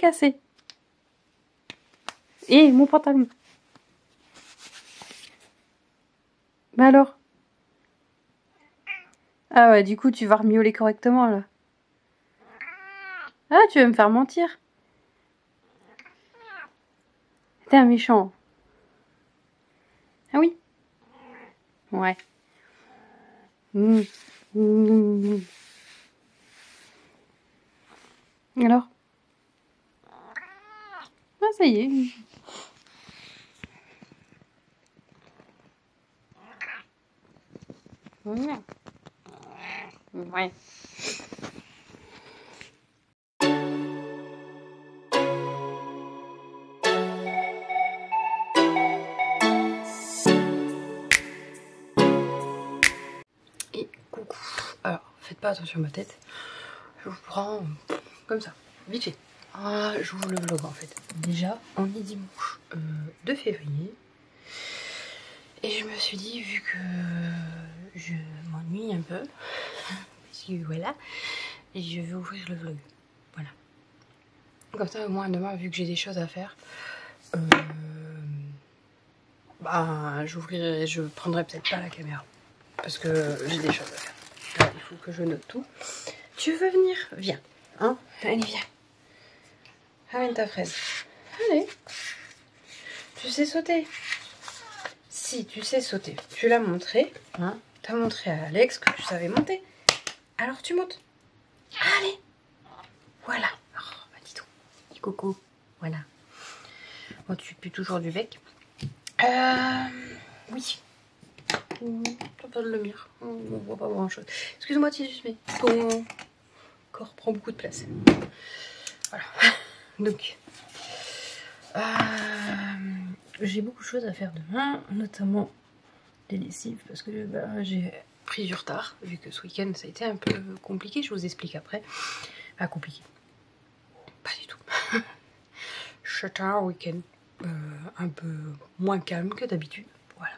cassé. Et mon pantalon. Bah alors? Ah ouais, du coup, tu vas remiauler correctement, là. Ah, tu vas me faire mentir. T'es un méchant. Ah oui? Ouais. Alors? Ah, ça y est. Ouais. Et coucou. Alors, faites pas attention à ma tête. Je vous prends comme ça, vite fait. Ah, j'ouvre le vlog en fait. Déjà, on est dimanche 2 février. Et je me suis dit, vu que je m'ennuie un peu, parce que voilà, je vais ouvrir le vlog. Voilà. Comme ça, au moins demain, vu que j'ai des choses à faire, bah, j'ouvrirai, je prendrai peut-être pas la caméra. Parce que j'ai des choses à faire. Alors, il faut que je note tout. Tu veux venir? Viens. Hein? Allez, viens. Ramène ta fraise. Allez. Tu sais sauter? Si, tu sais sauter. Tu l'as montré. Hein? T'as montré à Alex que tu savais monter. Alors tu montes. Allez. Voilà. Oh, bah dis donc. Dis coco. Voilà. Bon, tu pues toujours du bec. Oui. T'as pas de lumière. On voit pas grand chose. Excuse-moi, Titus, mais ton corps prend beaucoup de place. Voilà. Donc, j'ai beaucoup de choses à faire demain, notamment des lessives, parce que bah, j'ai pris du retard, vu que ce week-end ça a été un peu compliqué, je vous explique après. Pas compliqué. Pas du tout. Chata week-end. Un peu moins calme que d'habitude. Voilà.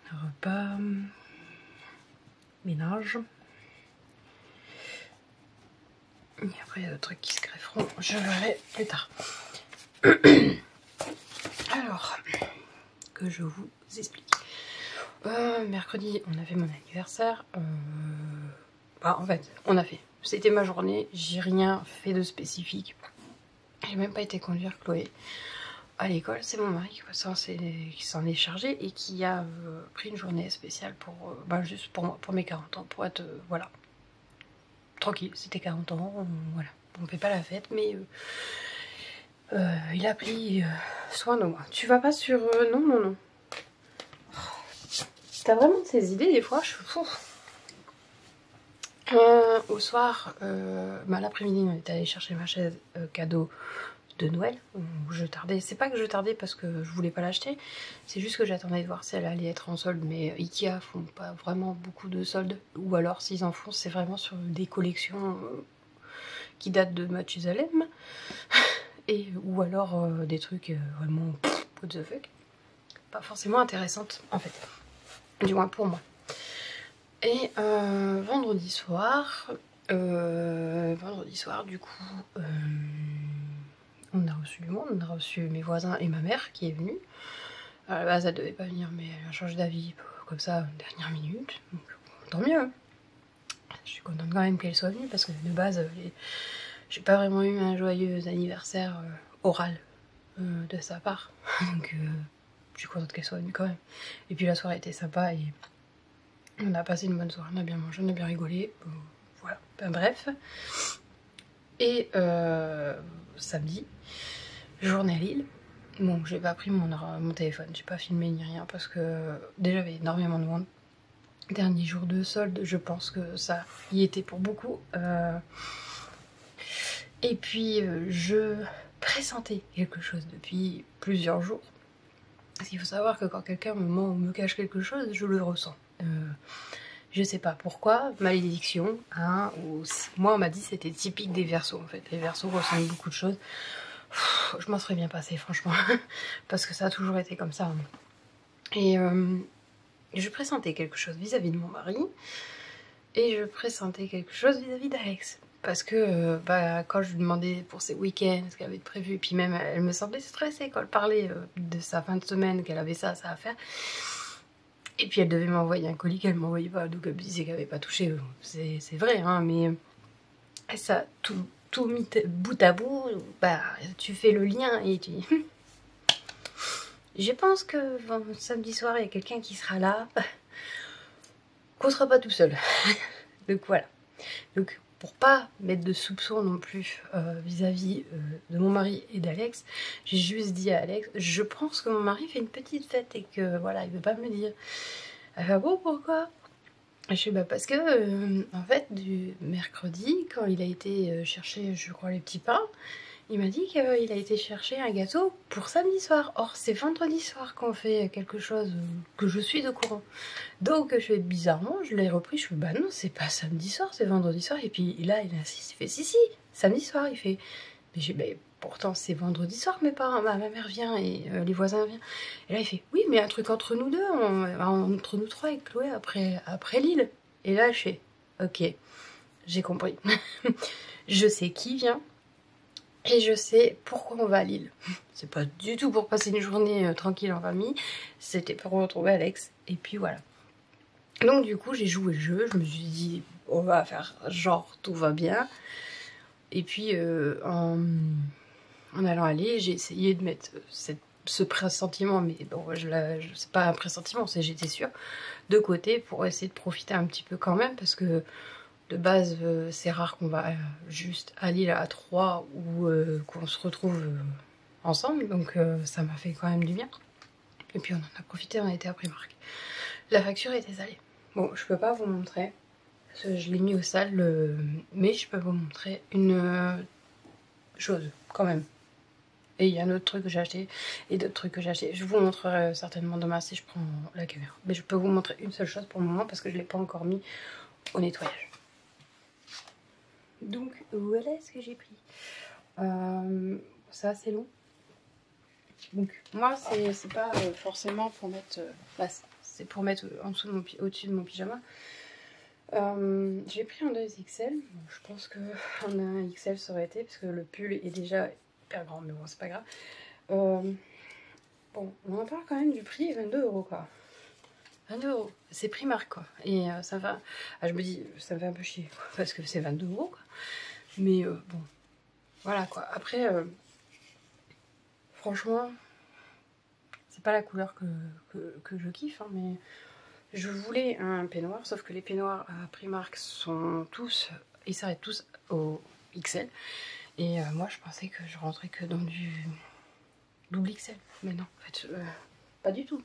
Repas. Ménage. Et après, il y a d'autres trucs qui se grefferont. Je verrai plus tard. Alors, que je vous explique. Mercredi, on a fait mon anniversaire. Bah, en fait, on a fait. C'était ma journée. J'ai rien fait de spécifique. J'ai même pas été conduire Chloé à l'école. C'est mon mari qui s'en est chargé et qui a pris une journée spéciale pour, bah, juste pour moi, pour mes 40 ans, pour être, voilà, tranquille. C'était 40 ans, voilà. On fait pas la fête, mais il a pris soin de moi. Tu vas pas sur... non, non, non. T'as vraiment ces idées des fois, je suis fou. Au soir, bah, l'après-midi, on est allé chercher ma chaise cadeau de Noël. Où je tardais. C'est pas que je tardais parce que je voulais pas l'acheter, c'est juste que j'attendais de voir si elle allait être en solde. Mais Ikea font pas vraiment beaucoup de soldes. Ou alors, s'ils en font, c'est vraiment sur des collections qui datent de Mathusalem. Et, ou alors des trucs vraiment what the fuck. Pas forcément intéressantes en fait. Du moins pour moi. Et vendredi soir, du coup, on a reçu du monde, on a reçu mes voisins et ma mère qui est venue. À la base, elle devait pas venir, mais elle a changé d'avis comme ça, dernière minute. Donc, tant mieux. Je suis contente quand même qu'elle soit venue parce que de base, j'ai pas vraiment eu un joyeux anniversaire oral de sa part. Donc, je suis contente qu'elle soit venue quand même. Et puis la soirée était sympa et on a passé une bonne soirée, on a bien mangé, on a bien rigolé. Voilà, ben, bref. Et samedi, journée à Lille. Bon, j'ai pas pris mon téléphone, j'ai pas filmé ni rien parce que déjà il y avait énormément de monde. Dernier jour de solde, je pense que ça y était pour beaucoup. Et puis je pressentais quelque chose depuis plusieurs jours. Parce qu'il faut savoir que quand quelqu'un me cache quelque chose, je le ressens. Je sais pas pourquoi, malédiction, hein, ou moi on m'a dit c'était typique des Verseaux en fait. Les Verseaux ressentent beaucoup de choses. Je m'en serais bien passée franchement, parce que ça a toujours été comme ça. Et je pressentais quelque chose vis-à-vis de mon mari, et je pressentais quelque chose vis-à-vis d'Alex. parce que bah, quand je lui demandais pour ses week-ends, ce qu'elle avait prévu, et puis même elle me semblait stressée quand elle parlait de sa fin de semaine, qu'elle avait ça à faire. Et puis elle devait m'envoyer un colis qu'elle m'envoyait pas, donc elle me disait qu'elle avait pas touché. C'est vrai, hein, mais ça, tout mis bout à bout, bah, tu fais le lien et tu dis... Je pense que samedi soir, il y a quelqu'un qui sera là, qu'on sera pas tout seul. Donc voilà. Donc pour pas mettre de soupçons non plus vis-à-vis de mon mari et d'Alex, j'ai juste dit à Alex, je pense que mon mari fait une petite fête et que voilà, il veut pas me dire. Elle fait bon, pourquoi? Je sais bah parce que en fait du mercredi, quand il a été chercher, je crois, les petits pains, il m'a dit qu'il a été chercher un gâteau pour samedi soir. Or c'est vendredi soir qu'on fait quelque chose que je suis au courant. Donc je fais bizarrement, je l'ai repris, je fais bah non, c'est pas samedi soir, c'est vendredi soir. Et puis là il insiste, il fait si, samedi soir. Il fait mais j'ai mais pourtant c'est vendredi soir, mes parents, ma mère vient et les voisins viennent. Et là il fait oui, mais un truc entre nous deux, entre nous trois avec Chloé après Lille. Et là je fais ok, j'ai compris. Je sais qui vient et je sais pourquoi on va à Lille. C'est pas du tout pour passer une journée tranquille en famille, c'était pour retrouver Alex. Et puis voilà. Donc du coup j'ai joué le jeu, je me suis dit on va faire genre tout va bien. Et puis en allant aller, j'ai essayé de mettre ce pressentiment, mais bon, c'est pas un pressentiment, c'est j'étais sûre, de côté pour essayer de profiter un petit peu quand même, parce que de base, c'est rare qu'on va juste à Lille à 3 ou qu'on se retrouve ensemble, donc ça m'a fait quand même du bien. Et puis on en a profité, on a été à Primark. La facture était salée. Bon, je peux pas vous montrer, parce que je l'ai mis au sale, mais je peux vous montrer une chose quand même. Et il y a un autre truc que j'ai acheté et d'autres trucs que j'ai acheté. Je vous montrerai certainement demain si je prends la caméra. Mais je peux vous montrer une seule chose pour le moment parce que je ne l'ai pas encore mis au nettoyage. Donc voilà ce que j'ai pris. C'est assez long. Donc moi c'est pas forcément pour mettre... c'est pour mettre en dessous de au-dessus de mon pyjama. J'ai pris un 2XL. Je pense qu'un 1XL ça aurait été parce que le pull est déjà hyper grand, mais bon c'est pas grave. Bon, on en parle quand même du prix, 22 € quoi. 22 €, c'est Primark quoi. Et ça va. Ah, je me dis, ça me fait un peu chier quoi, parce que c'est 22 € quoi. Mais bon, voilà quoi. Après, franchement, c'est pas la couleur que je kiffe, hein, mais je voulais un peignoir, sauf que les peignoirs à Primark sont tous, ils s'arrêtent tous au XL. Et moi je pensais que je rentrais que dans du double XL, mais non, en fait, pas du tout.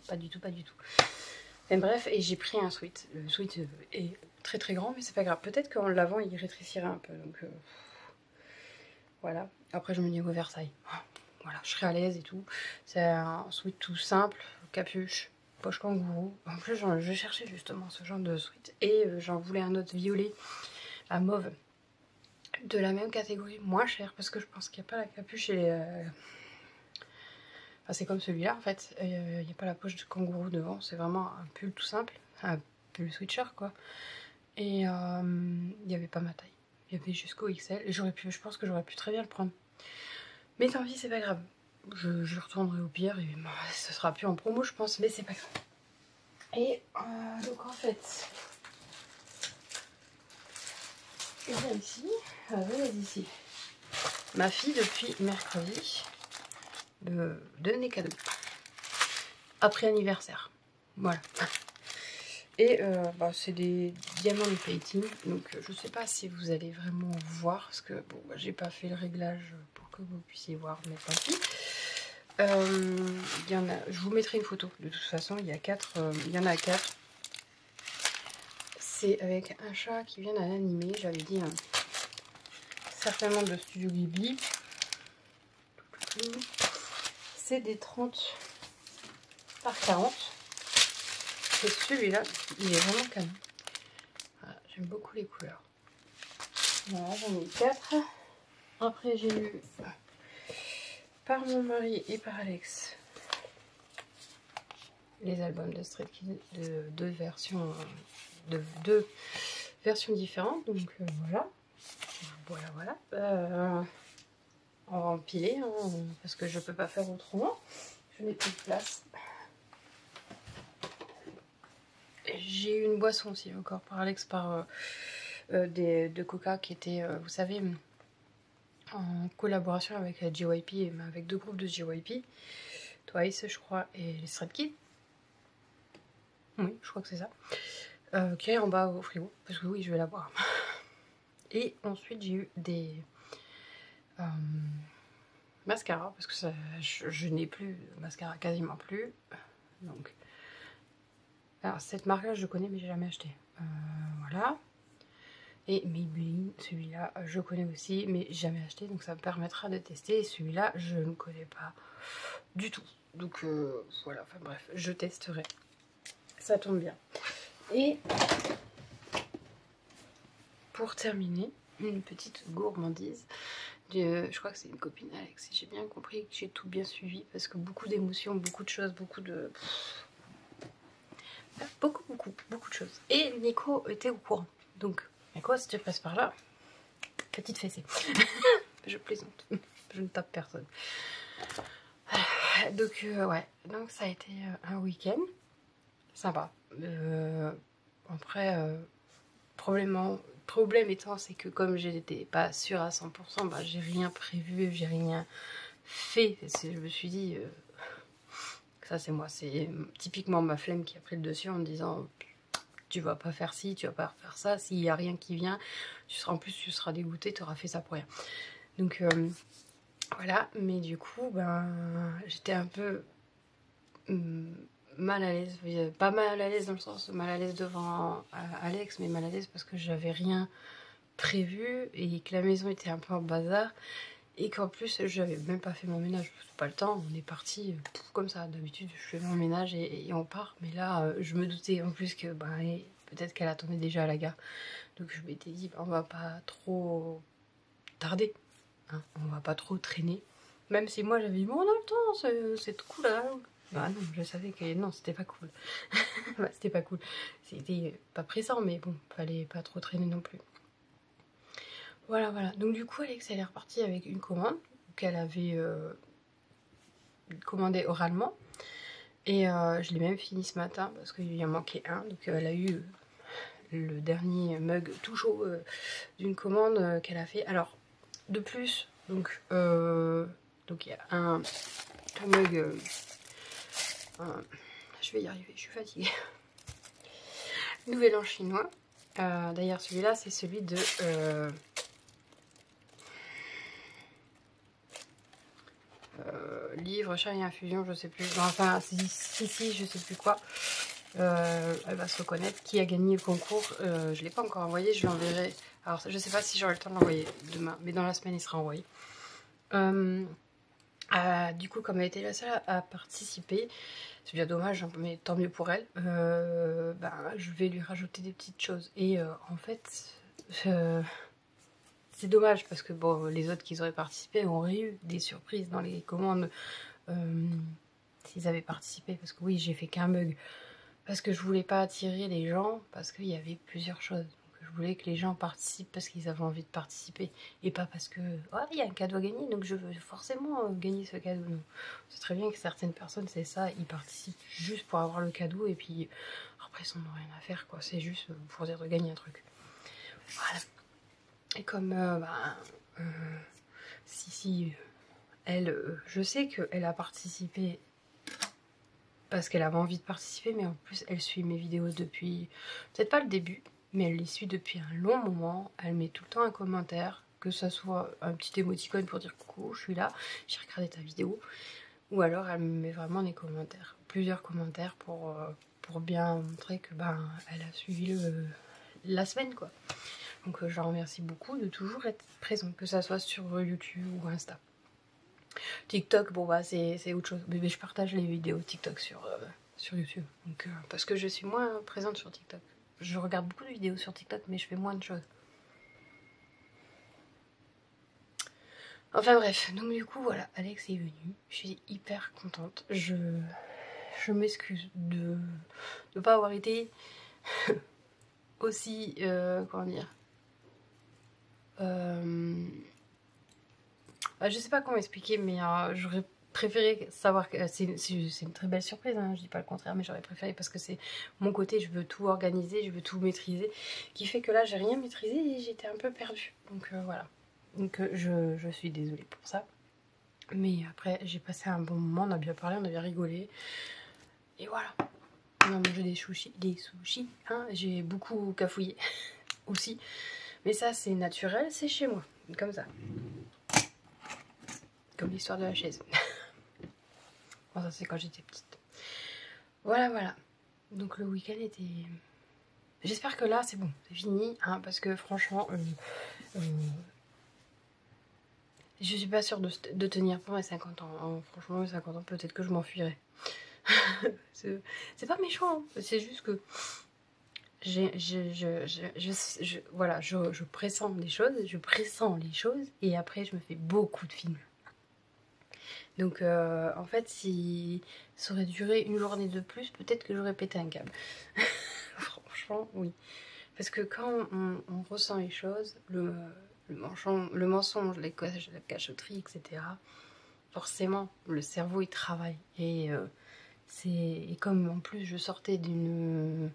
Et bref, et j'ai pris un sweat. Le sweat est très très grand, mais c'est pas grave. Peut-être qu'en le lavant, il rétrécirait un peu, donc voilà. Après, je me dis au Versailles. Voilà, je serai à l'aise et tout. C'est un sweat tout simple, capuche, poche kangourou. En plus, je cherchais justement ce genre de sweat. Et j'en voulais un autre violet, à mauve, de la même catégorie, moins cher, parce que je pense qu'il n'y a pas la capuche et... Enfin, c'est comme celui-là en fait, il n'y a pas la poche de kangourou devant, c'est vraiment un pull tout simple, un pull sweatshirt quoi. Et il n'y avait pas ma taille, il y avait jusqu'au XL, et je pense que j'aurais pu très bien le prendre. Mais tant pis, c'est pas grave, je retournerai au pire, et bon, ce sera plus en promo je pense, mais c'est pas grave. Et donc en fait, venez ici, ma fille depuis mercredi donner cadeau après anniversaire, voilà. Et bah, c'est des diamants de painting, donc je sais pas si vous allez vraiment voir, parce que bon, bah, j'ai pas fait le réglage pour que vous puissiez voir, mais tant pis. Il y en a, je vous mettrai une photo, de toute façon, il y en a 4. C'est avec un chat qui vient d'un animé, j'avais dit certainement de Studio Ghibli. C'est des 30 par 40. Et celui-là, il est vraiment canon. Voilà, j'aime beaucoup les couleurs. Voilà, j'en ai 4. Après, j'ai eu par mon mari et par Alex les albums de Stray Kids de deux versions différentes. Donc voilà. voilà, voilà. On va empiler, hein, parce que je peux pas faire autrement. Je n'ai plus de place. J'ai eu une boisson aussi encore par Alex, de Coca qui était, vous savez, en collaboration avec la JYP, avec 2 groupes de JYP, Twice je crois et les Stray Kids. Oui, je crois que c'est ça. Qui est en bas au frigo, parce que oui, je vais la boire. Et ensuite j'ai eu des mascara, parce que ça, je n'ai plus de mascara, quasiment plus. Donc, alors cette marque là je connais mais j'ai jamais acheté. Voilà. Et Maybelline, celui-là je connais aussi mais jamais acheté, donc ça me permettra de tester. Et celui-là je ne connais pas du tout, donc voilà, enfin bref, je testerai, ça tombe bien. Et pour terminer, une petite gourmandise. Je crois que c'est une copine Alex, si j'ai bien compris, que j'ai tout bien suivi, parce que beaucoup d'émotions, beaucoup de choses, beaucoup de choses. Et Nico était au courant. Donc, Nico, si tu passes par là, petite fessée. Je plaisante, je ne tape personne. Donc, ouais, donc ça a été un week-end sympa. Après, problème étant, c'est que comme j'étais pas sûre à 100%, bah, j'ai rien prévu, j'ai rien fait. Je me suis dit, ça c'est moi, c'est typiquement ma flemme qui a pris le dessus en me disant, tu vas pas faire ci, tu vas pas faire ça, s'il y a rien qui vient, en plus tu seras dégoûté, tu auras fait ça pour rien. Donc voilà, mais du coup, ben, j'étais un peu mal à l'aise, pas mal à l'aise dans le sens mal à l'aise devant Alex, mais mal à l'aise parce que j'avais rien prévu et que la maison était un peu en bazar et qu'en plus j'avais même pas fait mon ménage, pas le temps, on est parti comme ça. D'habitude je fais mon ménage et on part, mais là je me doutais en plus que bah, peut-être qu'elle attendait déjà à la gare, donc je m'étais dit bah, on va pas trop tarder, hein, on va pas trop traîner, même si moi j'avais dit bon on a le temps, c'est tout cool hein. Bah non, je savais que non, c'était pas cool. Bah, c'était pas cool. C'était pas pressant, mais bon, fallait pas trop traîner non plus. Voilà, voilà. Donc du coup, Alex, elle est repartie avec une commande qu'elle avait commandée oralement. Et je l'ai même fini ce matin parce qu'il en manquait un. Donc elle a eu le dernier mug tout chaud d'une commande qu'elle a fait. Alors, de plus, donc il y a un mug... je vais y arriver, je suis fatiguée. Nouvel An chinois. D'ailleurs, celui-là, c'est celui de... livre, chat et infusion, je sais plus. Enfin, si, je sais plus quoi. Elle va se reconnaître. Qui a gagné le concours, je l'ai pas encore envoyé, je l'enverrai. Alors, je sais pas si j'aurai le temps de l'envoyer demain, mais dans la semaine, il sera envoyé. Du coup, comme elle était la seule à participer, c'est bien dommage, mais tant mieux pour elle, ben, je vais lui rajouter des petites choses. Et en fait, c'est dommage parce que bon, les autres qui auraient participé auraient eu des surprises dans les commandes s'ils avaient participé. Parce que oui, j'ai fait qu'un mug. Parce que je voulais pas attirer les gens, parce qu'il y avait plusieurs choses. Donc, je voulais que les gens participent parce qu'ils avaient envie de participer. Et pas parce que, oh, il y a un cadeau à gagner, donc je veux forcément gagner ce cadeau. Non. C'est très bien que certaines personnes, c'est ça, ils participent juste pour avoir le cadeau. Et puis, après, ils n'en ont rien à faire, quoi. C'est juste pour dire de gagner un truc. Voilà. Et comme, si, elle, je sais qu'elle a participé parce qu'elle avait envie de participer, mais en plus elle suit mes vidéos depuis, peut-être pas le début, mais elle les suit depuis un long moment. Elle met tout le temps un commentaire, que ça soit un petit émoticône pour dire coucou, je suis là, j'ai regardé ta vidéo, ou alors elle me met vraiment des commentaires, plusieurs commentaires pour bien montrer que ben elle a suivi la semaine quoi. Donc je la remercie beaucoup de toujours être présente, que ça soit sur YouTube ou Insta. TikTok, bon bah c'est autre chose, mais je partage les vidéos TikTok sur YouTube, donc, parce que je suis moins présente sur TikTok. Je regarde beaucoup de vidéos sur TikTok, mais je fais moins de choses. Enfin bref, donc du coup voilà, Alex est venu, je suis hyper contente, je m'excuse de ne pas avoir été aussi, comment dire, je sais pas comment expliquer, mais j'aurais préféré savoir que c'est une très belle surprise, hein, je dis pas le contraire, mais j'aurais préféré parce que c'est mon côté, je veux tout organiser, je veux tout maîtriser, qui fait que là j'ai rien maîtrisé et j'étais un peu perdue. Donc voilà. Donc je suis désolée pour ça. Mais après j'ai passé un bon moment, on a bien parlé, on a bien rigolé. Et voilà. On a mangé des sushis, hein, j'ai beaucoup cafouillé aussi. Mais ça c'est naturel, c'est chez moi, comme ça. Comme l'histoire de la chaise. Bon, ça c'est quand j'étais petite. Voilà, voilà. Donc le week-end était... J'espère que là c'est bon, c'est fini, hein, parce que franchement, je suis pas sûre de tenir pour mes 50 ans. Hein. Franchement, mes 50 ans, peut-être que je m'enfuirai. C'est pas méchant, hein. C'est juste que voilà, je pressens les choses, et après je me fais beaucoup de films. Donc en fait, si ça aurait duré une journée de plus, peut-être que j'aurais pété un câble. Franchement, oui. Parce que quand on ressent les choses, le mensonge, la cachotterie, etc., forcément, le cerveau, il travaille. Et comme en plus je sortais d'une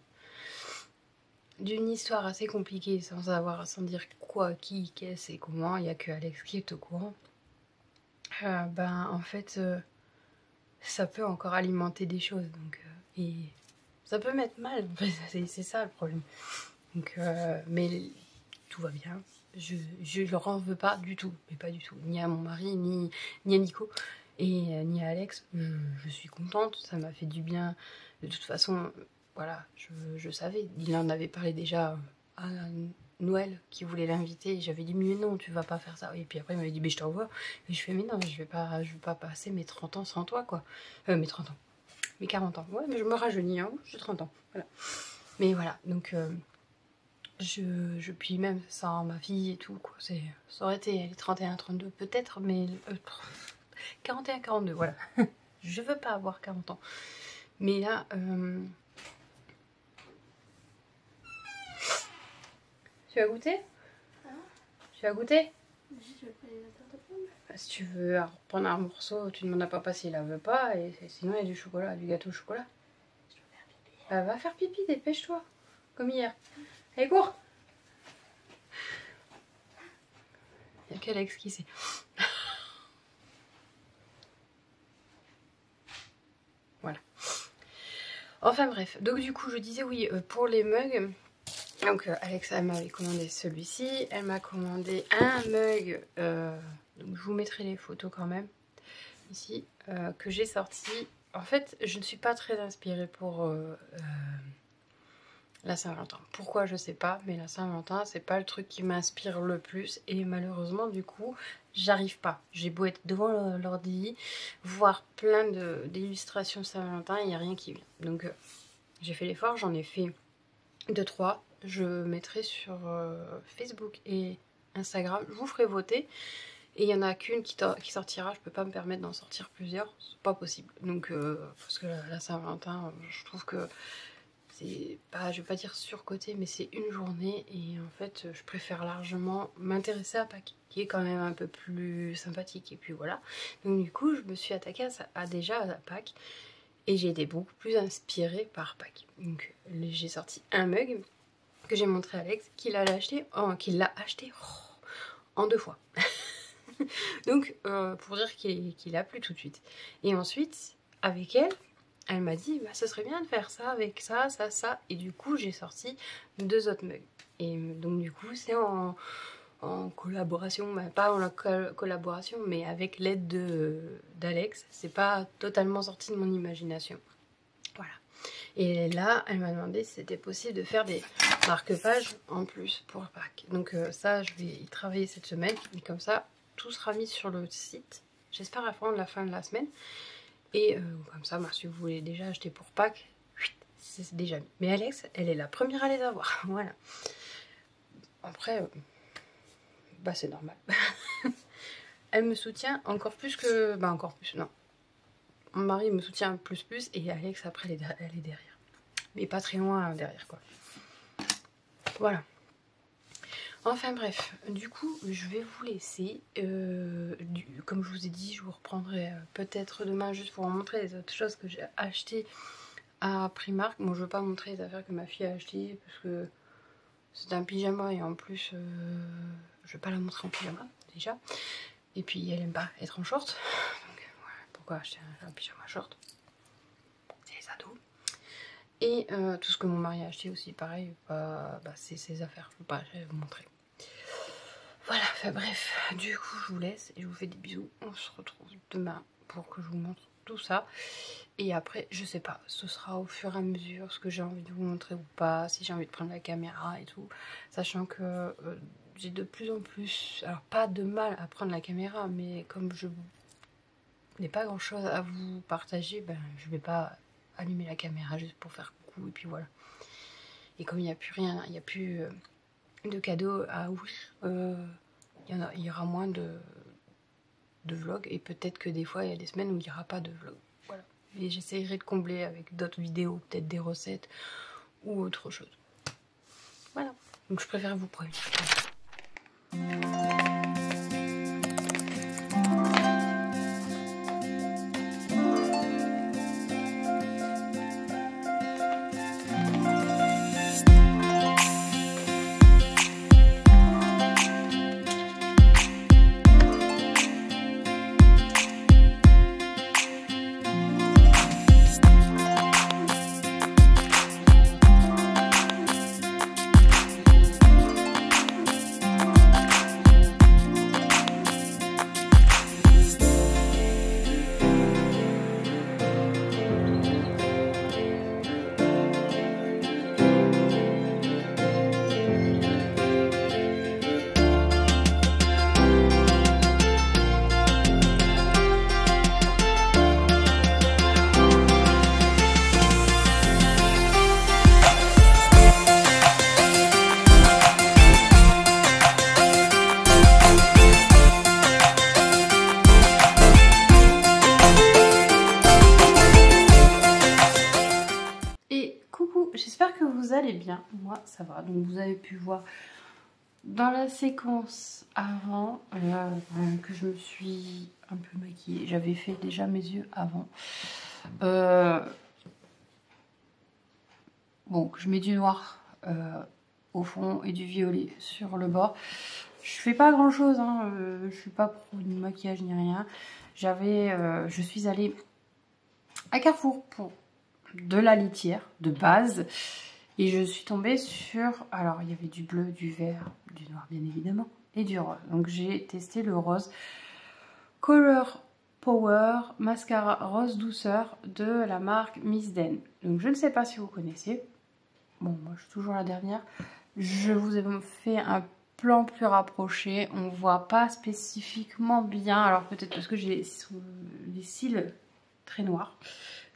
histoire assez compliquée, sans dire quoi, qui, qu'est-ce et comment, il n'y a que Alex qui est au courant. Ben en fait ça peut encore alimenter des choses, donc et ça peut mettre mal, c'est ça le problème. Donc mais tout va bien, je leur en veux pas du tout, mais pas du tout, ni à mon mari, ni à Nico et ni à Alex. Je suis contente, ça m'a fait du bien. De toute façon, voilà, je savais, il en avait parlé déjà à Noël, qui voulait l'inviter, et j'avais dit mais non, tu vas pas faire ça. Et puis après il m'avait dit mais je t'envoie, et je fais mais non, je vais pas passer mes 30 ans sans toi, quoi. Mes 30 ans, mes 40 ans, ouais, mais je me rajeunis, hein, j'ai 30 ans, voilà. Mais voilà, donc puis même sans ma fille et tout, quoi, ça aurait été les 31, 32 peut-être, mais 41, 42, voilà. Je veux pas avoir 40 ans. Mais là, tu vas goûter? Hein? Tu vas goûter? Je vais pas les attendre de prendre. Si tu veux prendre un morceau, tu demandes à papa s'il la veut pas, et sinon il y a du chocolat, du gâteau au chocolat. Je dois faire pipi. Bah, va faire pipi, dépêche-toi. Comme hier. Allez, cours! Il y a qu'Alex qui sait. Voilà. Enfin bref, donc du coup je disais oui, pour les mugs, donc Alex elle m'avait commandé celui-ci, elle m'a commandé un mug, donc je vous mettrai les photos quand même, ici, que j'ai sorti. En fait je ne suis pas très inspirée pour la Saint-Valentin. Pourquoi je sais pas, mais la Saint-Valentin c'est pas le truc qui m'inspire le plus, et malheureusement du coup j'arrive pas. J'ai beau être devant l'ordi, voir plein d'illustrations Saint-Valentin, il n'y a rien qui vient. Donc j'ai fait l'effort, j'en ai fait 2-3. Je mettrai sur Facebook et Instagram, je vous ferai voter. Et il n'y en a qu'une qui sortira, je peux pas me permettre d'en sortir plusieurs, c'est pas possible. Donc parce que la Saint-Valentin, je trouve que c'est pas, je vais pas dire surcoté, mais c'est une journée, et en fait je préfère largement m'intéresser à Pâques, qui est quand même un peu plus sympathique. Et puis voilà, donc du coup je me suis attaquée déjà à Pâques, et j'ai été beaucoup plus inspirée par Pâques. Donc j'ai sorti un mug que j'ai montré à Alex, qu'il l'a acheté en 2 fois. Donc pour dire qu'il a plu tout de suite. Et ensuite avec elle m'a dit bah, ce serait bien de faire ça avec ça, ça, et du coup j'ai sorti 2 autres mugs. Et donc du coup c'est en collaboration, bah, pas en collaboration, mais avec l'aide d'Alex. C'est pas totalement sorti de mon imagination. Voilà. Et là elle m'a demandé si c'était possible de faire des marque-pages en plus pour Pâques. Donc ça je vais y travailler cette semaine, et comme ça tout sera mis sur le site. J'espère à la fin de la semaine. Et comme ça, bah, si vous voulez déjà acheter pour Pâques, c'est déjà mis. Mais Alex, elle est la première à les avoir. Voilà. Après, bah c'est normal. Elle me soutient encore plus que... Bah encore plus, non. Mon mari me soutient plus, et Alex, après, elle est derrière. Mais pas très loin derrière, quoi. Voilà. Enfin bref, du coup je vais vous laisser. Comme je vous ai dit, je vous reprendrai peut-être demain juste pour vous montrer les autres choses que j'ai achetées à Primark. Bon, je veux pas montrer les affaires que ma fille a achetées parce que c'est un pyjama et en plus je vais pas la montrer en pyjama déjà. Et puis elle aime pas être en short. Donc voilà, pourquoi acheter un pyjama short? C'est les ados. Et tout ce que mon mari a acheté aussi, pareil, c'est ses affaires. Je vais vous montrer. Voilà, enfin bref, du coup je vous laisse et je vous fais des bisous. On se retrouve demain pour que je vous montre tout ça. Et après, je sais pas, ce sera au fur et à mesure ce que j'ai envie de vous montrer ou pas, si j'ai envie de prendre la caméra et tout. Sachant que j'ai de plus en plus, alors pas de mal à prendre la caméra, mais comme je n'ai pas grand chose à vous partager, ben je vais pas allumer la caméra juste pour faire coucou et puis voilà. Et comme il n'y a plus rien, il n'y a plus de cadeaux à ouvrir, il y aura moins de vlogs et peut-être que des fois il y a des semaines où il n'y aura pas de vlog. Voilà. Et j'essaierai de combler avec d'autres vidéos, peut-être des recettes ou autre chose. Voilà. Donc je préfère vous prévenir. J'espère que vous allez bien, moi ça va. Donc vous avez pu voir dans la séquence avant que je me suis un peu maquillée. J'avais fait déjà mes yeux avant. Bon, je mets du noir au fond et du violet sur le bord. Je fais pas grand chose, hein, je suis pas pro de maquillage ni rien. Je suis allée à Carrefour pour de la litière de base et je suis tombée sur, alors il y avait du bleu, du vert, du noir bien évidemment et du rose. Donc j'ai testé le rose Color Power mascara rose douceur de la marque Miss Den. Donc je ne sais pas si vous connaissez. Bon, moi je suis toujours la dernière. Je vous ai fait un plan plus rapproché. On voit pas spécifiquement bien. Alors peut-être parce que j'ai les cils très noirs.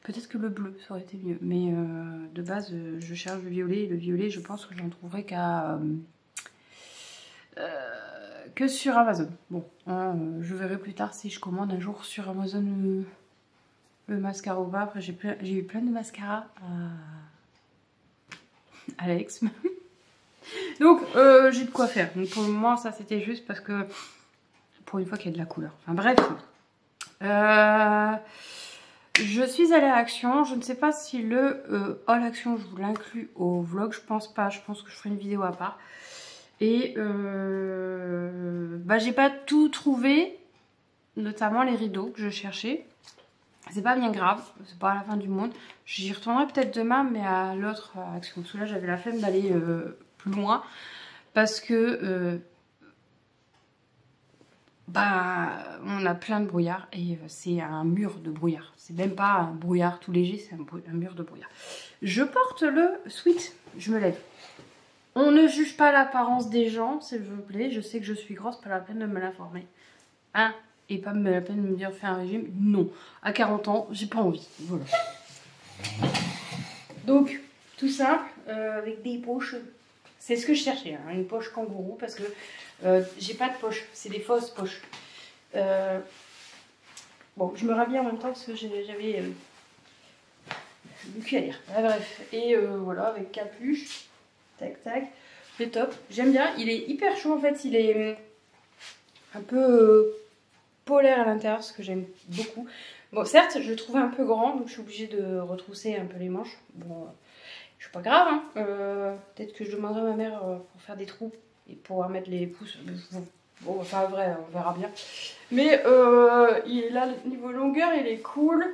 Peut-être que le bleu, ça aurait été mieux. Mais de base, je cherche le violet. Et le violet, je pense que j'en trouverai que sur Amazon. Bon, hein, je verrai plus tard si je commande un jour sur Amazon le mascara au bas. Après, j'ai eu plein de mascaras à Alex. Donc, j'ai de quoi faire. Donc, pour le moment, ça, c'était juste parce que pour une fois qu'il y a de la couleur. Enfin, bref. Je suis allée à Action. Je ne sais pas si le haul Action, je vous l'inclus au vlog. Je pense pas. Je pense que je ferai une vidéo à part. Et j'ai pas tout trouvé. Notamment les rideaux que je cherchais. C'est pas bien grave. C'est pas à la fin du monde. J'y retournerai peut-être demain. Mais à l'autre Action. Parce que là, j'avais la flemme d'aller plus loin. Parce que... on a plein de brouillard et c'est un mur de brouillard. C'est même pas un brouillard tout léger, c'est un mur de brouillard. Je porte le sweat, je me lève. On ne juge pas l'apparence des gens, s'il vous plaît. Je sais que je suis grosse, pas la peine de me l'informer. Hein? Et pas la peine de me dire faire un régime. Non, à 40 ans, j'ai pas envie. Voilà. Donc, tout simple, avec des poches. C'est ce que je cherchais, hein, une poche kangourou, parce que j'ai pas de poche, c'est des fausses poches. Bon, je me rhabille en même temps parce que j'avais le cul à lire. Bref, et voilà, avec capuche, tac tac. C'est top. J'aime bien. Il est hyper chaud en fait. Il est un peu polaire à l'intérieur, ce que j'aime beaucoup. Bon, certes, je le trouve un peu grand, donc je suis obligée de retrousser un peu les manches. Bon, je suis pas grave, hein. Peut-être que je demanderai à ma mère pour faire des trous et pouvoir mettre les pouces. Bon, enfin, vrai, on verra bien. Mais là, niveau longueur, il est cool.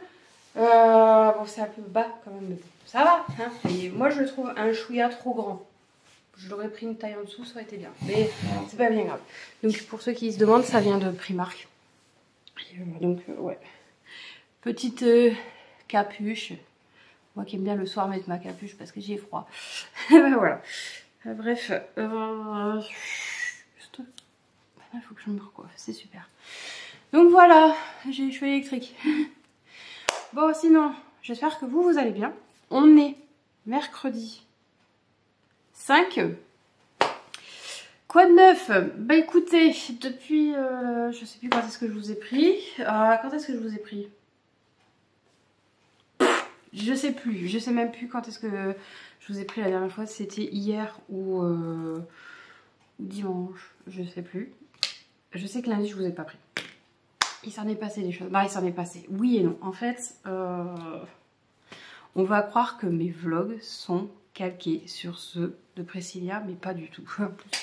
Bon, c'est un peu bas quand même, mais bon, ça va. Hein. Et moi, je le trouve un chouïa trop grand. Je l'aurais pris une taille en dessous, ça aurait été bien. Mais c'est pas bien grave. Donc, pour ceux qui se demandent, ça vient de Primark. Donc, ouais. Petite capuche. Moi qui aime bien le soir mettre ma capuche parce que j'ai froid. Ben voilà. Bref. Il faut que je me recoiffe. C'est super. Donc voilà. J'ai les cheveux électriques. Bon, sinon, j'espère que vous allez bien. On est mercredi 5. Quoi de neuf? Bah écoutez, depuis... je sais plus quand est-ce que je vous ai pris. Quand est-ce que je vous ai pris? Je sais plus. Je sais même plus quand est-ce que je vous ai pris la dernière fois. C'était hier ou dimanche. Je sais plus. Je sais que lundi, je vous ai pas pris. Il s'en est passé des choses. Bah, il s'en est passé. Oui et non. En fait, on va croire que mes vlogs sont calqués sur ceux de Priscilla, mais pas du tout.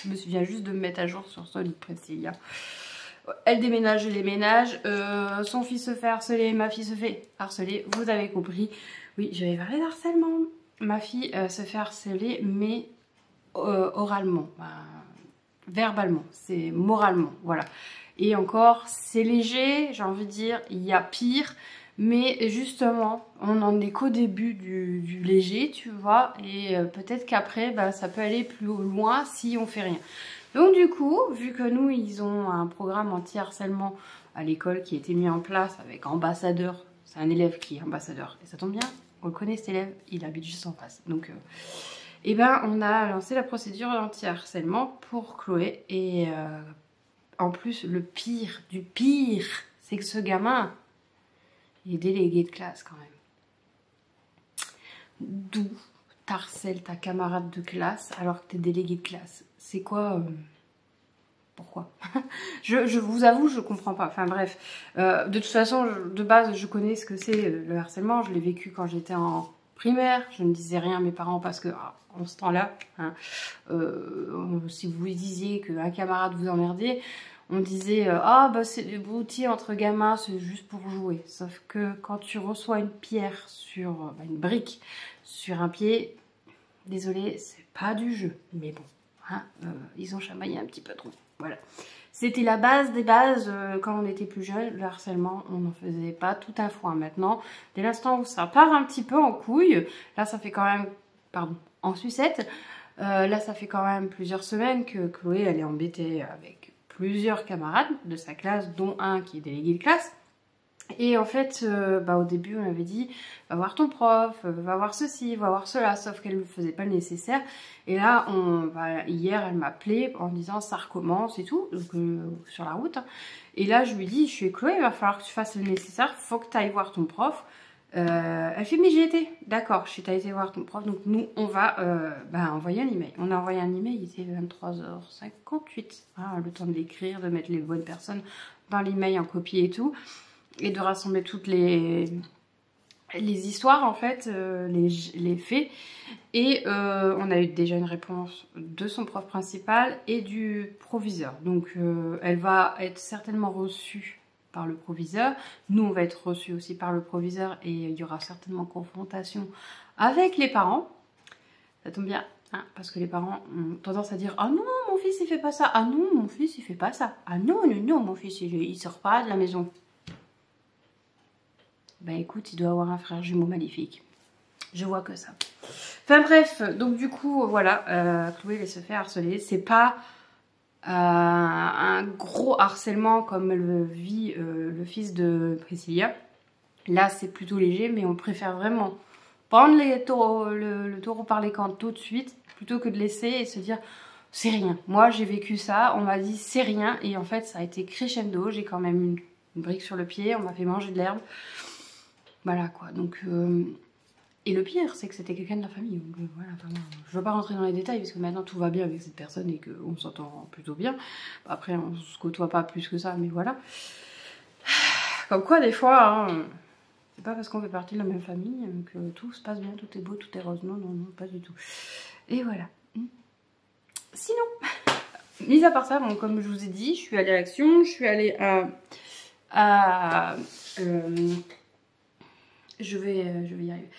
Je me souviens juste de me mettre à jour sur ceux de Priscilla. Elle déménage, je déménage. Son fils se fait harceler, ma fille se fait harceler. Vous avez compris. Oui, j'avais parlé d'harcèlement. Ma fille se fait harceler, mais oralement. Verbalement. C'est moralement. Voilà. Et encore, c'est léger, j'ai envie de dire. Il y a pire. Mais justement, on n'en est qu'au début du léger, tu vois. Et peut-être qu'après, bah, ça peut aller plus loin si on fait rien. Donc du coup, vu que nous, ils ont un programme anti-harcèlement à l'école qui a été mis en place avec ambassadeur. C'est un élève qui est ambassadeur. Et ça tombe bien, on le connaît cet élève, il habite juste en face. Donc, eh ben, on a lancé la procédure anti-harcèlement pour Chloé. Et en plus, le pire du pire, c'est que ce gamin... il est délégué de classe quand même. D'où t'harcèles ta camarade de classe alors que t'es délégué de classe? C'est quoi pourquoi? je vous avoue, je comprends pas. Enfin bref, de toute façon, de base, je connais ce que c'est le harcèlement. Je l'ai vécu quand j'étais en primaire. Je ne disais rien à mes parents parce que en ce temps-là, hein, si vous disiez qu'un camarade vous emmerdait, on disait ah bah c'est des broutilles entre gamins, c'est juste pour jouer. Sauf que quand tu reçois une pierre sur une brique sur un pied, désolé, c'est pas du jeu. Mais bon, hein, ils ont chamaillé un petit peu trop. Voilà. C'était la base des bases quand on était plus jeune. Le harcèlement, on n'en faisait pas tout un foin. Maintenant, dès l'instant où ça part un petit peu en couille, là ça fait quand même, pardon, en sucette. Là ça fait quand même plusieurs semaines que Chloé elle est embêtée avec plusieurs camarades de sa classe, dont un qui est délégué de classe. Et en fait, au début, on avait dit, va voir ton prof, va voir ceci, va voir cela, sauf qu'elle ne faisait pas le nécessaire. Et là, hier, elle m'a appelé en disant, ça recommence et tout, donc, sur la route. Et là, je lui dis, je suis Chloé, il va falloir que tu fasses le nécessaire, faut que tu ailles voir ton prof. Elle fait, mais j'y étais. D'accord, je suis allée voir ton prof, donc nous, on va envoyer un email. On a envoyé un email, il était 23h58. Hein, le temps de l'écrire, de mettre les bonnes personnes dans l'email en copie et tout. Et de rassembler toutes les histoires, en fait, les faits. Et on a eu déjà une réponse de son prof principal et du proviseur. Donc, elle va être certainement reçue par le proviseur. Nous, on va être reçus aussi par le proviseur et il y aura certainement confrontation avec les parents. Ça tombe bien, hein, parce que les parents ont tendance à dire « Ah non, mon fils, il fait pas ça. Ah non, mon fils, il fait pas ça. Ah non, non, non, mon fils, il sort pas de la maison. » Bah écoute, il doit avoir un frère jumeau maléfique. Je vois que ça. Enfin bref, donc du coup, voilà, Chloé elle se fait harceler. C'est pas un gros harcèlement comme le vit le fils de Priscilla. Là, c'est plutôt léger, mais on préfère vraiment prendre le taureau par les cornes tout de suite, plutôt que de laisser et se dire, c'est rien. Moi, j'ai vécu ça, on m'a dit, c'est rien. Et en fait, ça a été crescendo. J'ai quand même une brique sur le pied, on m'a fait manger de l'herbe. Voilà quoi, donc Et le pire, c'est que c'était quelqu'un de la famille. Donc voilà, vraiment, je veux pas rentrer dans les détails parce que maintenant tout va bien avec cette personne et qu'on s'entend plutôt bien. Après, on se côtoie pas plus que ça, mais voilà. Comme quoi, des fois, hein, c'est pas parce qu'on fait partie de la même famille que tout se passe bien, tout est beau, tout est rose. Non, non, non, pas du tout. Et voilà. Sinon, mis à part ça, bon, comme je vous ai dit, je suis allée à l'Action, je suis allée je vais y arriver.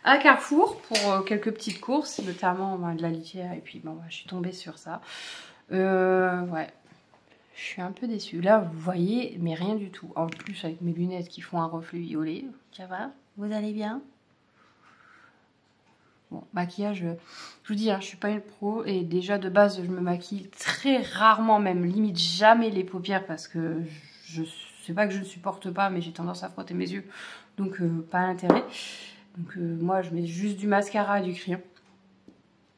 À Carrefour pour quelques petites courses, notamment de la litière, et puis bon, je suis tombée sur ça. Ouais, je suis un peu déçue. Là, vous voyez, mais rien du tout. En plus, avec mes lunettes qui font un reflet violet. Ça va? Vous allez bien? Bon, maquillage, je vous dis, hein, je suis pas une pro. Et déjà, de base, je me maquille très rarement, même limite jamais les paupières. Parce que je sais pas que je ne supporte pas, mais j'ai tendance à frotter mes yeux. Donc, pas l'intérêt. Donc moi je mets juste du mascara et du crayon.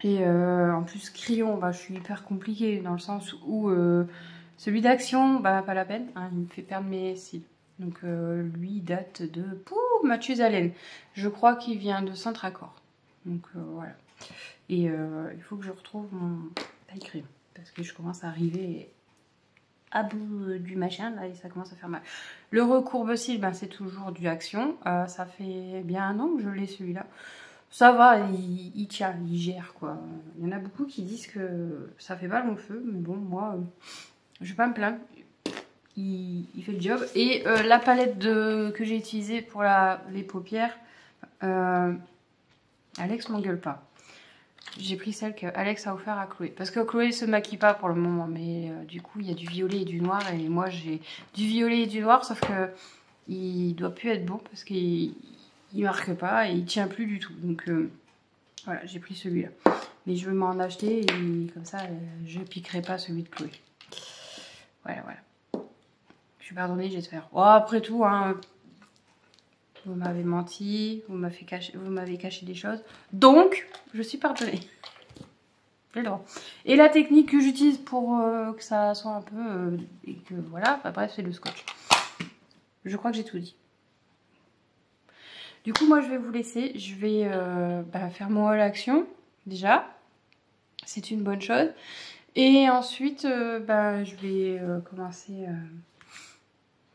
Et en plus crayon, bah, je suis hyper compliquée dans le sens où celui d'Action, bah pas la peine, hein, il me fait perdre mes cils. Donc lui il date de Mathusalem. Je crois qu'il vient de Centracor. Donc voilà. Et il faut que je retrouve mon taille crayon. Parce que je commence à arriver à bout du machin là et ça commence à faire mal. Le recourbe-cils, ben, c'est toujours du Action. Ça fait bien un an que je l'ai celui-là. Ça va, il tient, il gère quoi. Il y en a beaucoup qui disent que ça fait pas long feu, mais bon, moi, je vais pas me plaindre. Il fait le job. Et la palette que j'ai utilisée pour les paupières, Alex m'engueule pas. J'ai pris celle que Alex a offert à Chloé. Parce que Chloé se maquille pas pour le moment. Mais du coup, il y a du violet et du noir. Et moi, j'ai du violet et du noir. Sauf que il doit plus être bon. Parce qu'il marque pas. Et il tient plus du tout. Donc voilà, j'ai pris celui-là. Mais je veux m'en acheter. Et comme ça, je piquerai pas celui de Chloé. Voilà, voilà. Je suis pardonnée, j'espère. Oh, après tout, hein... Vous m'avez menti, vous m'avez caché des choses. Donc, je suis pardonnée. J'ai le droit. Et la technique que j'utilise pour que ça soit un peu... et que voilà, enfin, bref, c'est le scotch. Je crois que j'ai tout dit. Du coup, moi, je vais vous laisser. Je vais faire mon haul Action, déjà. C'est une bonne chose. Et ensuite, je vais commencer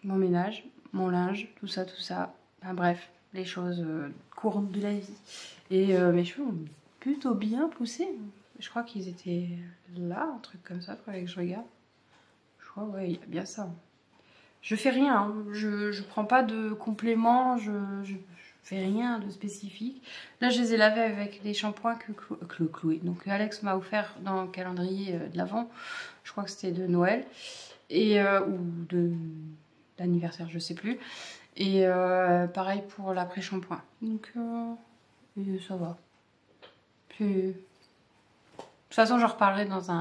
mon ménage, mon linge, tout ça, tout ça. Enfin bref, les choses courantes de la vie. Et mes cheveux ont plutôt bien poussé. Je crois qu'ils étaient là, un truc comme ça, il faudrait que je regarde. Je crois, ouais, il y a bien ça. Je fais rien, hein. Je prends pas de compléments, je fais rien de spécifique. Là, je les ai lavés avec les shampoings que Chloé. Donc Alex m'a offert dans le calendrier de l'Avent. Je crois que c'était de Noël. Et, ou d'anniversaire, je sais plus. Et pareil pour l'après-shampoing. Donc ça va. Puis, de toute façon, j'en reparlerai dans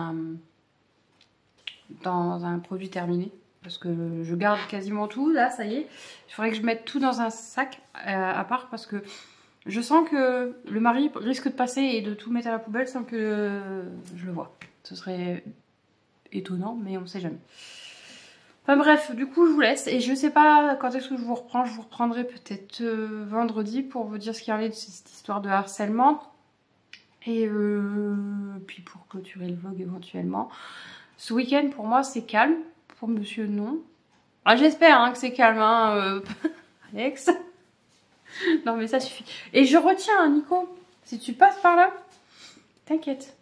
un produit terminé. Parce que je garde quasiment tout. Là, ça y est. Il faudrait que je mette tout dans un sac à part. Parce que je sens que le mari risque de passer et de tout mettre à la poubelle sans que je le vois. Ce serait étonnant, mais on ne sait jamais. Enfin bref, du coup je vous laisse et je sais pas quand est-ce que je vous reprends. Je vous reprendrai peut-être vendredi pour vous dire ce qu'il y en est de cette histoire de harcèlement. Et puis pour clôturer le vlog éventuellement. Ce week-end pour moi c'est calme. Pour monsieur non. Ah, j'espère hein, que c'est calme hein, Alex. Non mais ça suffit. Et je retiens hein, Nico. Si tu passes par là, t'inquiète.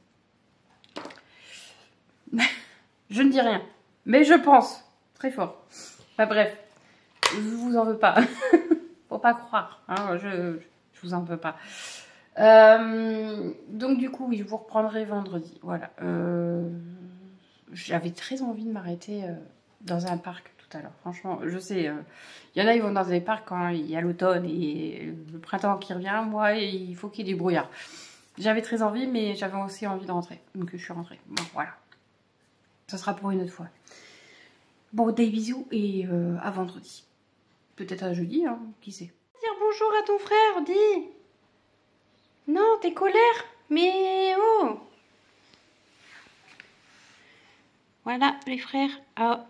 Je ne dis rien. Mais je pense. Très fort. Enfin bref, je vous en veux pas. Faut pas croire. Hein, je vous en veux pas. Donc du coup, oui, je vous reprendrai vendredi. Voilà. J'avais très envie de m'arrêter dans un parc tout à l'heure. Franchement, je sais, il y en a, ils vont dans des parcs quand il y a l'automne et le printemps qui revient. Moi, il faut qu'il y ait du brouillard. J'avais très envie, mais j'avais aussi envie de rentrer. Donc je suis rentrée. Bon, voilà. Ça sera pour une autre fois. Bon, des bisous et à vendredi. Peut-être à jeudi, hein, qui sait. Dire bonjour à ton frère, dis. Non, t'es colère. Mais oh. Voilà les frères à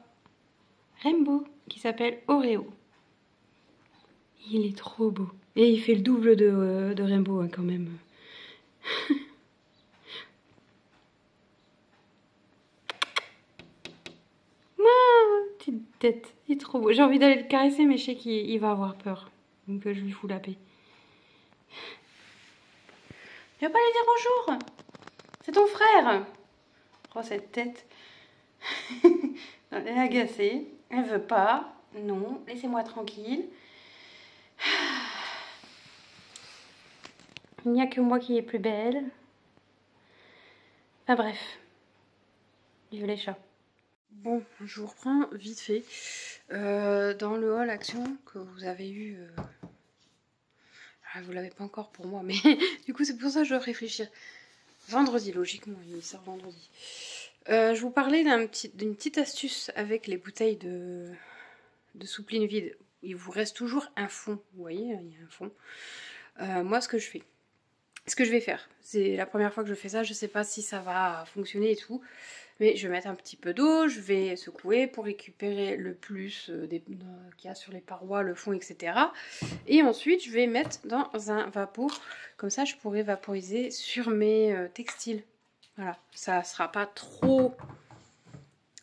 Rainbow qui s'appelle Oreo. Il est trop beau. Et il fait le double de Rainbow hein, quand même. Petite tête, il est trop beau. J'ai envie d'aller le caresser mais je sais qu'il va avoir peur. Donc je lui fous la paix. Tu vas pas lui dire bonjour? C'est ton frère. Oh cette tête. Elle est agacée. Elle veut pas. Non, laissez-moi tranquille. Il n'y a que moi qui est plus belle. Enfin bref. Vive les chats. Bon, je vous reprends vite fait. Dans le haul action que vous avez eu... vous l'avez pas encore pour moi, mais du coup c'est pour ça que je dois réfléchir. Vendredi, logiquement, il sort vendredi. Je vous parlais d'une petite astuce avec les bouteilles de soupline vide. Il vous reste toujours un fond, vous voyez, il y a un fond. Moi, ce que je vais faire, c'est la première fois que je fais ça, je sais pas si ça va fonctionner et tout, mais je vais mettre un petit peu d'eau, je vais secouer pour récupérer le plus qu'il y a sur les parois, le fond, etc. Et ensuite, je vais mettre dans un vapeau, comme ça je pourrai vaporiser sur mes textiles. Voilà, ça sera pas trop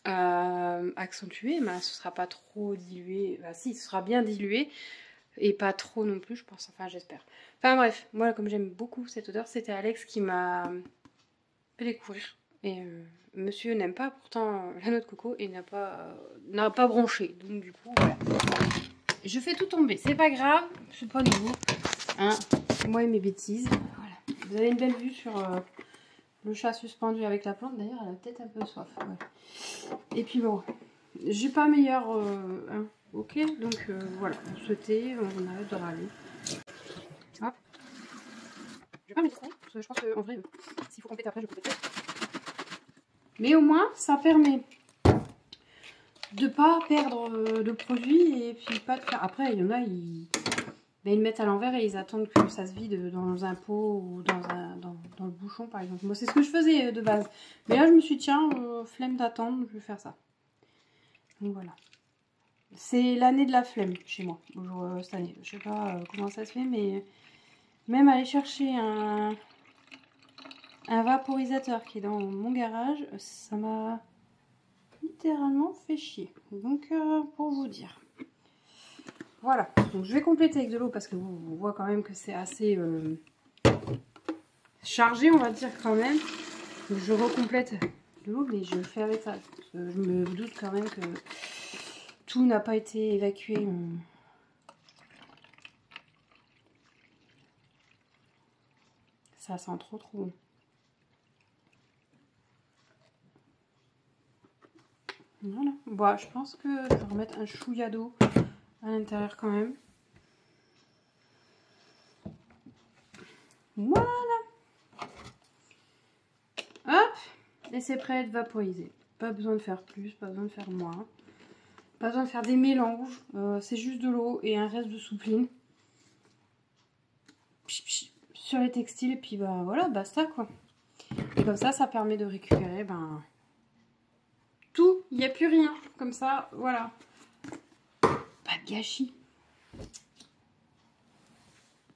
accentué, mais ce sera pas trop dilué. Bah, si, ce sera bien dilué et pas trop non plus, je pense. Enfin, j'espère. Enfin bref, moi comme j'aime beaucoup cette odeur, c'était Alex qui m'a fait découvrir. Et monsieur n'aime pas pourtant la noix de coco et n'a pas bronché. Donc du coup, voilà. Je fais tout tomber, c'est pas grave, c'est pas nouveau. Hein, moi et mes bêtises. Voilà. Vous avez une belle vue sur le chat suspendu avec la plante. D'ailleurs, elle a peut-être un peu soif. Ouais. Et puis bon, j'ai pas meilleur. Hein, ok, donc voilà, on souhaitait, on arrête de râler. Hop. Je vais pas me distraire, parce que je pense qu'en vrai, s'il faut compléter après, je complète. Mais au moins, ça permet de pas perdre de produit et puis pas de faire. Après, il y en a, ils le mettent à l'envers et ils attendent que ça se vide dans un pot ou dans le bouchon, par exemple. Moi, c'est ce que je faisais de base. Mais là, je me suis dit, tiens, flemme d'attendre, je vais faire ça. Donc voilà. C'est l'année de la flemme chez moi, cette année. Je sais pas comment ça se fait, mais même aller chercher un vaporisateur qui est dans mon garage, ça m'a littéralement fait chier. Donc, pour vous dire. Voilà, donc je vais compléter avec de l'eau parce que on voit quand même que c'est assez chargé, on va dire quand même. Donc je recomplète de l'eau, mais je fais avec ça. Je me doute quand même que tout n'a pas été évacué. Ça sent trop bon. Voilà. Bon, je pense que je vais remettre un chouïa d'eau à l'intérieur quand même. Voilà. Hop. Et c'est prêt à être vaporisé. Pas besoin de faire plus, pas besoin de faire moins. Pas besoin de faire des mélanges. C'est juste de l'eau et un reste de soupline. Sur les textiles. Et puis bah voilà, basta quoi. Et comme ça permet de récupérer tout. Il n'y a plus rien. Comme ça, voilà. Pas de gâchis.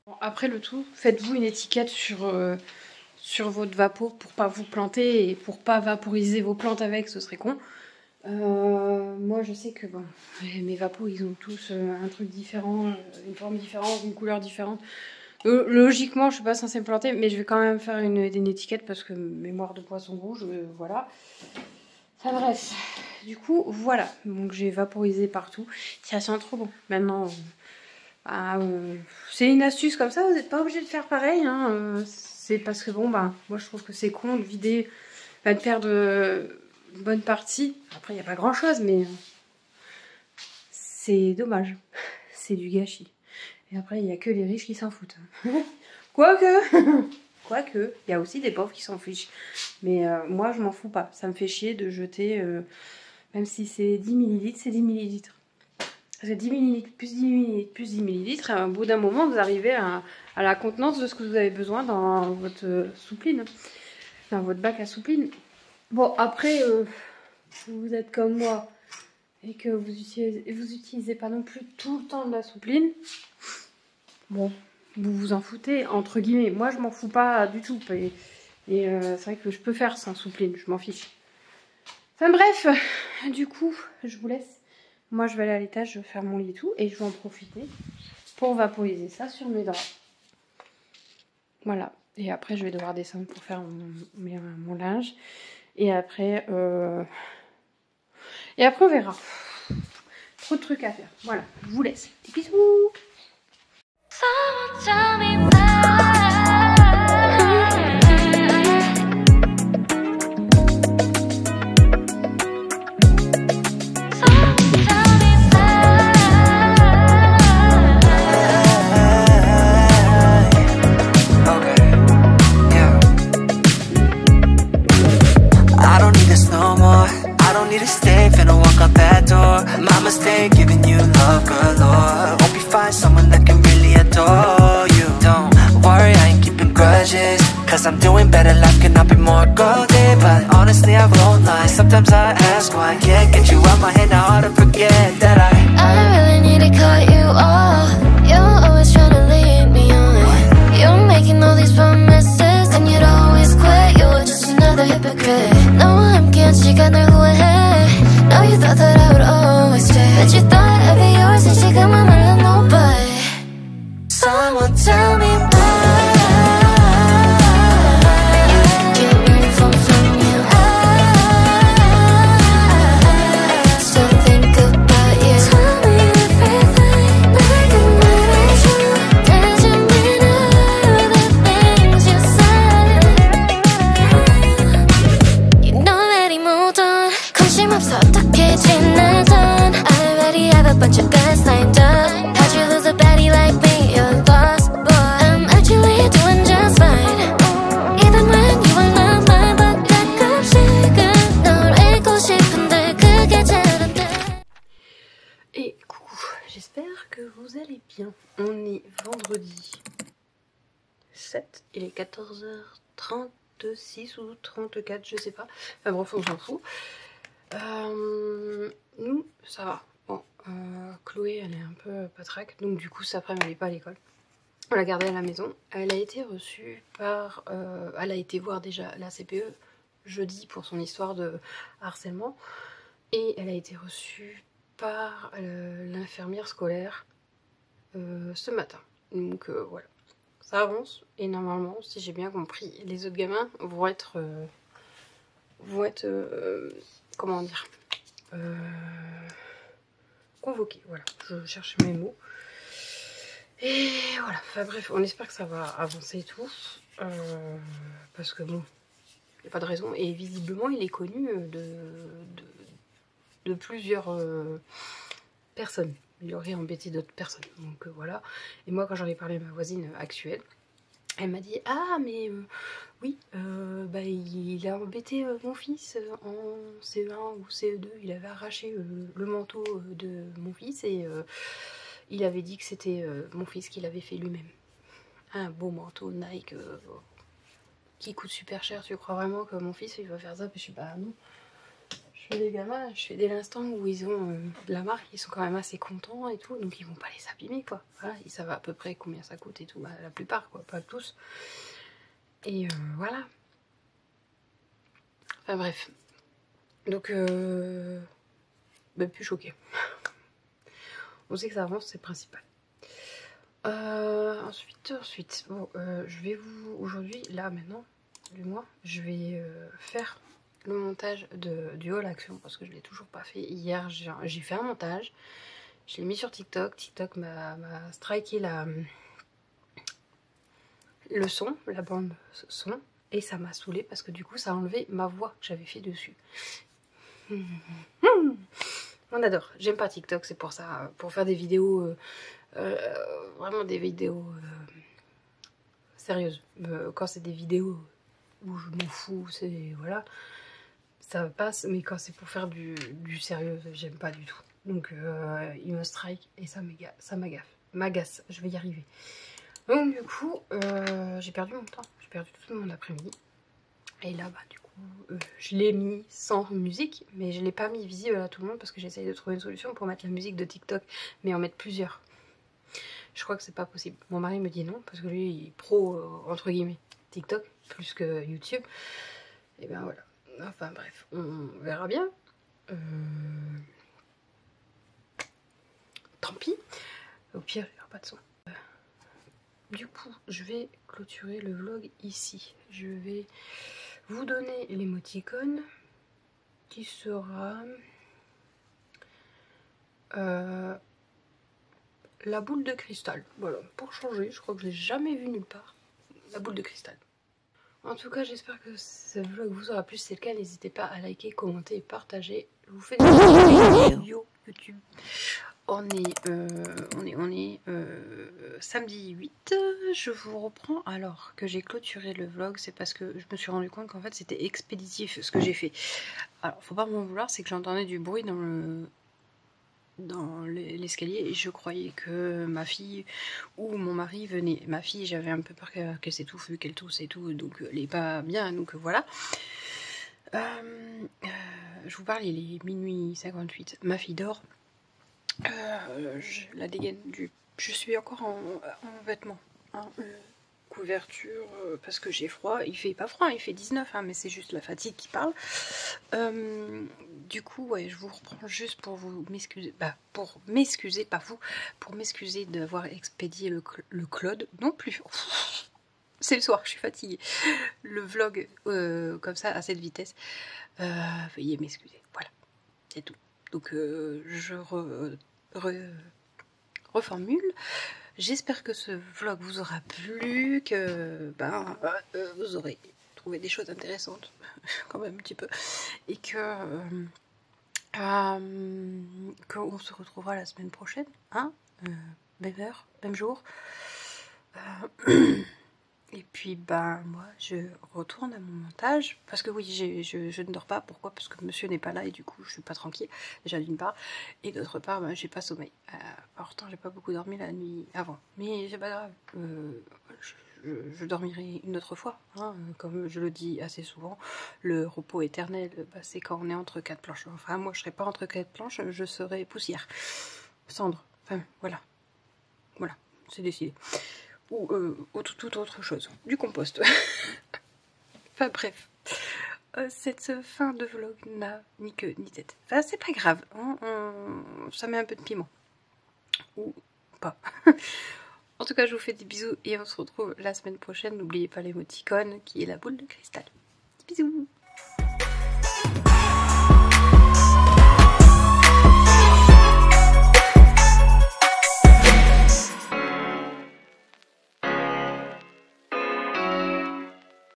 Bon, après le tout, faites-vous une étiquette sur votre vapeau pour pas vous planter et pour pas vaporiser vos plantes avec, ce serait con. Moi je sais que bon, mes vapos ils ont tous un truc différent, une forme différente, une couleur différente. Logiquement je suis pas censée me planter, mais je vais quand même faire une étiquette parce que mémoire de poisson rouge, voilà. Enfin bref, du coup voilà, donc j'ai vaporisé partout, ça sent trop bon. Maintenant... c'est une astuce comme ça, vous n'êtes pas obligé de faire pareil, hein. C'est parce que bon moi je trouve que c'est con de vider, de perdre une bonne partie. Après il n'y a pas grand chose, mais c'est dommage, c'est du gâchis. Et après il n'y a que les riches qui s'en foutent. Quoique, il y a aussi des pauvres qui s'en fichent. Mais moi je m'en fous pas, ça me fait chier de jeter, même si c'est 10 ml, c'est 10 ml. Parce que 10 ml plus 10 ml plus 10 ml, au bout d'un moment, vous arrivez à la contenance de ce que vous avez besoin dans votre soupline. Dans votre bac à soupline. Bon, après, vous êtes comme moi et que vous utilisez pas non plus tout le temps de la soupline. Bon, vous vous en foutez, entre guillemets. Moi, je m'en fous pas du tout. Et c'est vrai que je peux faire sans soupline, je m'en fiche. Enfin bref, du coup, je vous laisse. Moi, je vais aller à l'étage, je vais faire mon lit et tout. Et je vais en profiter pour vaporiser ça sur mes draps. Voilà. Et après, je vais devoir descendre pour faire mon linge. Et après, on verra. Trop de trucs à faire. Voilà, je vous laisse. Des bisous. Giving you love galore. Hope you find someone that can really adore you. Don't worry, I ain't keeping grudges, cause I'm doing better, life cannot be more golden. But honestly, I won't lie, sometimes I ask why I can't get you out my head, now hard to forget that I really need to cut you off. You're always trying to lead me on. You're making all these promises, and you'd always quit. You're just another hypocrite. No, I'm can't 시간을 후회해. No, you thought that I would always stay, but you thought I'd be yours, and 지금은 말로 nobody. Someone tell me why. Can't really fall from you. I still think about you. Tell me everything like a movie true. Did you mean all the things you said? You know that he moved on. 관심 없어 어떻게 지내던. I already have a bunch of guys lined up. How'd you lose a baddie like me? You're lost, boy. I'm actually doing just fine. Even when you were not mine, but 가끔씩은 널 잊고 싶은데 그게 잘 안 돼. Et coucou, j'espère que vous allez bien. On est vendredi 7, il est 14h36 ou 34, je sais pas. Enfin bref, on s'en fout. Nous, ça va. Bon, Chloé, elle est un peu patraque, donc du coup, cet après-midi, elle n'est pas à l'école. On l'a gardée à la maison. Elle a été reçue par... elle a été voir déjà la CPE jeudi pour son histoire de harcèlement. Et elle a été reçue par l'infirmière scolaire ce matin. Donc voilà, ça avance. Et normalement, si j'ai bien compris, les autres gamins vont être... comment dire, convoqués, voilà, je cherche mes mots. Et voilà, enfin bref, on espère que ça va avancer et tout, parce que bon, il n'y a pas de raison, et visiblement il est connu de plusieurs personnes, il aurait embêté d'autres personnes, donc voilà. Et moi quand j'en ai parlé à ma voisine actuelle, elle m'a dit « Ah, mais oui, bah, il a embêté mon fils en CE1 ou CE2. Il avait arraché le manteau de mon fils et il avait dit que c'était mon fils qui l'avait fait lui-même. Un beau manteau Nike qui coûte super cher. Tu crois vraiment que mon fils il va faire ça ?» Puis je suis « Bah non. » Je fais des gamins, je fais dès l'instant où ils ont de la marque, ils sont quand même assez contents et tout, donc ils vont pas les abîmer quoi. Voilà, ils savent à peu près combien ça coûte et tout, bah, la plupart quoi, pas tous. Et voilà. Enfin bref. Donc même plus choquée. On sait que ça avance, c'est le principal. Ensuite, bon, je vais vous aujourd'hui, là maintenant, du mois, je vais faire le montage du haul action parce que je l'ai toujours pas fait. Hier j'ai fait un montage, je l'ai mis sur TikTok. TikTok m'a striké le son, la bande son, et ça m'a saoulé parce que du coup ça a enlevé ma voix que j'avais fait dessus. On adore, j'aime pas TikTok, c'est pour ça, pour faire des vidéos, vraiment des vidéos sérieuses. Quand c'est des vidéos où je m'en fous, c'est voilà, ça passe, mais quand c'est pour faire du sérieux, j'aime pas du tout. Donc il me strike et ça m'agace, je vais y arriver. Donc du coup, j'ai perdu mon temps, j'ai perdu tout mon après-midi. Et là, bah du coup, je l'ai mis sans musique, mais je l'ai pas mis visible à tout le monde parce que j'essaye de trouver une solution pour mettre la musique de TikTok, mais en mettre plusieurs. Je crois que c'est pas possible. Mon mari me dit non, parce que lui, il est pro, entre guillemets, TikTok, plus que YouTube. Et ben voilà. Enfin bref, on verra bien. Tant pis. Au pire, il n'y aura pas de son. Du coup, je vais clôturer le vlog ici. Je vais vous donner l'émoticône qui sera la boule de cristal. Voilà, pour changer, je crois que je l'ai jamais vu nulle part. La boule de cristal. En tout cas, j'espère que ce vlog vous aura plu. Si c'est le cas, n'hésitez pas à liker, commenter et partager. Je vous fais des vidéos YouTube. On est samedi 8. Je vous reprends. Alors que j'ai clôturé le vlog, c'est parce que je me suis rendu compte qu'en fait c'était expéditif ce que j'ai fait. Alors faut pas m'en vouloir, c'est que j'entendais du bruit dans l'escalier et je croyais que ma fille ou mon mari venait. Ma fille, j'avais un peu peur qu'elle s'étouffe vu qu'elle tousse et tout, donc elle est pas bien, donc voilà. Je vous parle, il est minuit 58. Ma fille dort. La dégaine je suis encore en vêtements, hein, couverture, parce que j'ai froid. Il fait pas froid, il fait 19, hein, mais c'est juste la fatigue qui parle. Du coup, ouais, je vous reprends juste pour vous m'excuser, pour m'excuser, pas vous, pour m'excuser d'avoir expédié le Claude, non plus. C'est le soir, je suis fatiguée. Le vlog comme ça, à cette vitesse, veuillez m'excuser, voilà, c'est tout. Donc je reformule. J'espère que ce vlog vous aura plu, que vous aurez trouvé des choses intéressantes, quand même un petit peu, et qu'on se retrouvera la semaine prochaine, hein, même heure, même jour. Et puis moi je retourne à mon montage parce que oui je ne dors pas. Pourquoi? Parce que monsieur n'est pas là et du coup je suis pas tranquille déjà d'une part, et d'autre part j'ai pas sommeil. Pourtant j'ai pas beaucoup dormi la nuit avant, mais c'est pas grave, je dormirai une autre fois, hein. Comme je le dis assez souvent, le repos éternel c'est quand on est entre quatre planches. Enfin moi je serai pas entre quatre planches, je serai poussière, cendre, enfin voilà c'est décidé. Ou toute autre chose, du compost. Enfin bref, cette fin de vlog n'a ni queue ni tête. Enfin c'est pas grave, hein, ça met un peu de piment. Ou pas. En tout cas je vous fais des bisous et on se retrouve la semaine prochaine. N'oubliez pas l'émoticône qui est la boule de cristal. Bisous.